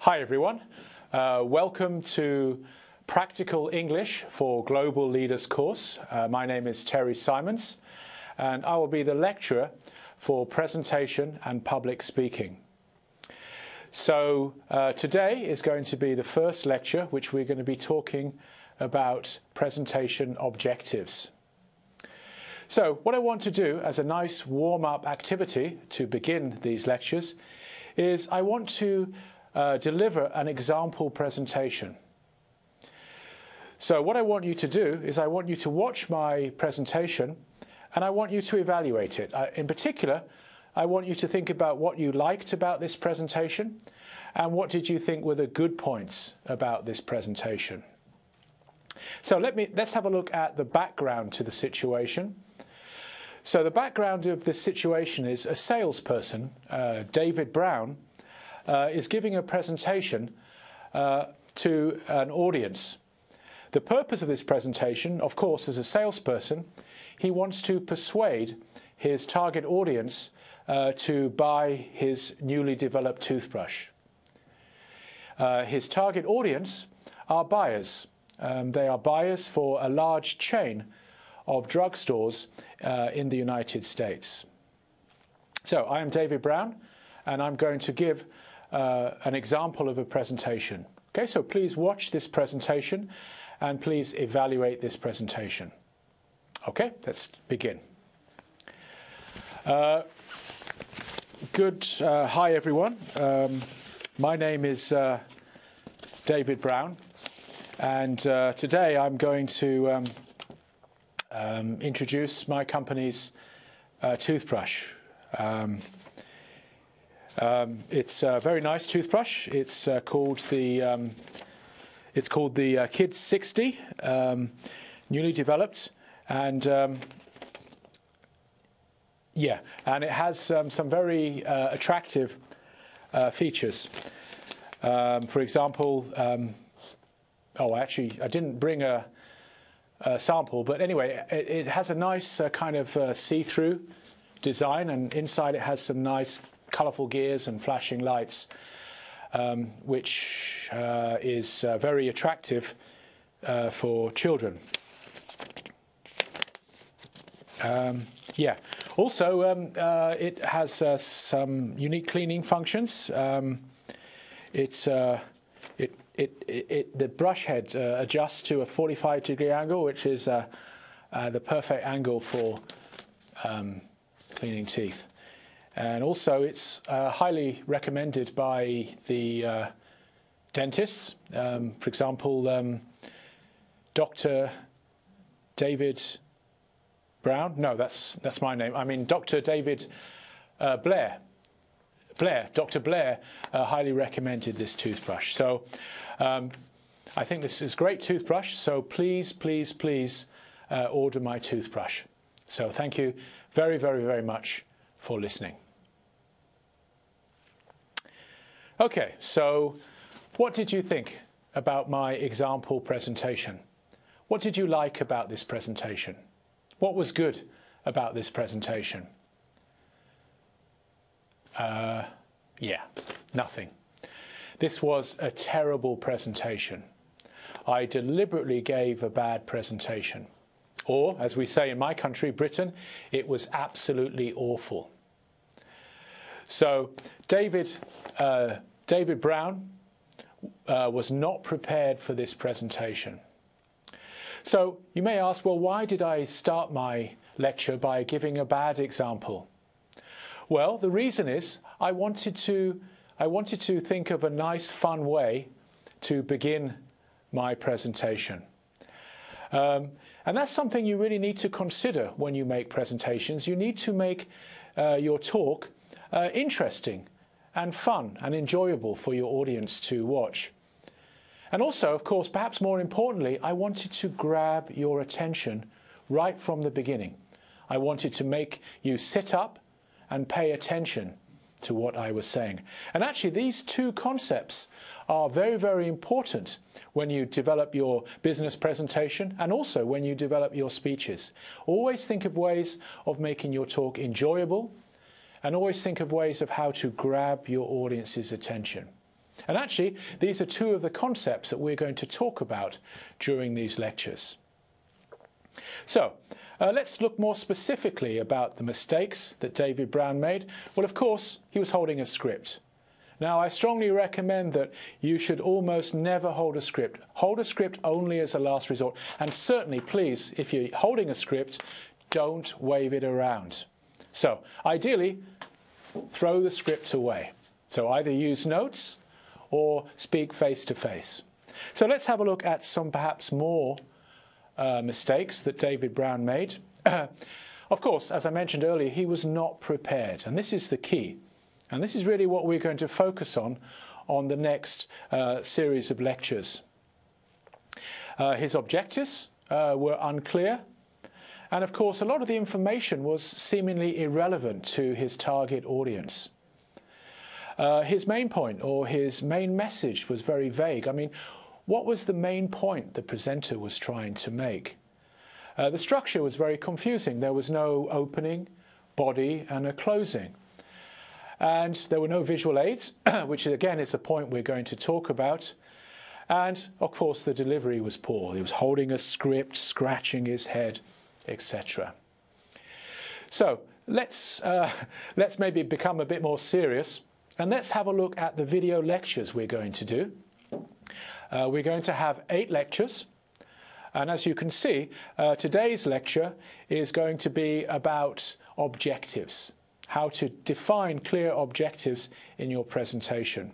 Hi everyone, welcome to Practical English for Global Leaders course. My name is Terry Simons and I will be the lecturer for presentation and public speaking. So today is going to be the first lecture which we're going to be talking about presentation objectives. So what I want to do as a nice warm-up activity to begin these lectures is I want to deliver an example presentation. So what I want you to do is I want you to watch my presentation and I want you to evaluate it. In particular, I want you to think about what you liked about this presentation and what did you think were the good points about this presentation. So let's have a look at the background to the situation. So the background of this situation is a salesperson, David Brown, is giving a presentation to an audience. The purpose of this presentation, of course, as a salesperson, he wants to persuade his target audience to buy his newly developed toothbrush. His target audience are buyers. They are buyers for a large chain of drugstores in the United States. So I am David Brown and I'm going to give an example of a presentation. Okay, so please watch this presentation and please evaluate this presentation. Okay, let's begin. Hi everyone. My name is David Brown and today I'm going to introduce my company's toothbrush. It's a very nice toothbrush. It's called the Kids 60, newly developed, and yeah, and it has some very attractive features. For example, actually, I didn't bring a sample, but anyway, it has a nice kind of see-through design, and inside it has some nice colourful gears and flashing lights, which is very attractive for children. Yeah. Also, it has some unique cleaning functions. The brush head adjusts to a 45-degree angle, which is the perfect angle for cleaning teeth. And also, it's highly recommended by the dentists. For example, Dr. David Brown. No, that's my name. I mean, Dr. David Blair. Dr. Blair highly recommended this toothbrush. So I think this is a great toothbrush. So please, please, please order my toothbrush. So thank you very, very, very much for listening. Okay, so what did you think about my example presentation? What did you like about this presentation? What was good about this presentation? Yeah, nothing. This was a terrible presentation. I deliberately gave a bad presentation. Or, as we say in my country, Britain, it was absolutely awful. So, David Brown was not prepared for this presentation. So you may ask, well, why did I start my lecture by giving a bad example? Well, the reason is I wanted to think of a nice, fun way to begin my presentation. And that's something you really need to consider when you make presentations. You need to make your talk interesting and fun and enjoyable for your audience to watch. And also, of course, perhaps more importantly, I wanted to grab your attention right from the beginning. I wanted to make you sit up and pay attention to what I was saying. And actually, these two concepts are very, very important when you develop your business presentation and also when you develop your speeches. Always think of ways of making your talk enjoyable and always think of ways of how to grab your audience's attention. And actually, these are two of the concepts that we're going to talk about during these lectures. So, let's look more specifically about the mistakes that David Brown made. Well, of course, he was holding a script. Now, I strongly recommend that you should almost never hold a script. Hold a script only as a last resort. And certainly, please, if you're holding a script, don't wave it around. So, ideally, throw the script away. So either use notes or speak face-to-face. So let's have a look at some perhaps more mistakes that David Brown made. Of course, as I mentioned earlier, he was not prepared, and this is the key. And this is really what we're going to focus on the next series of lectures. His objectives were unclear, and of course, a lot of the information was seemingly irrelevant to his target audience. His main point or his main message was very vague. I mean, what was the main point the presenter was trying to make? The structure was very confusing. There was no opening, body, and a closing. And there were no visual aids, which again is a point we're going to talk about. And of course, the delivery was poor. He was holding a script, scratching his head, etc. So let's maybe become a bit more serious, and let's have a look at the video lectures we're going to do. We're going to have 8 lectures, and as you can see, today's lecture is going to be about objectives, how to define clear objectives in your presentation.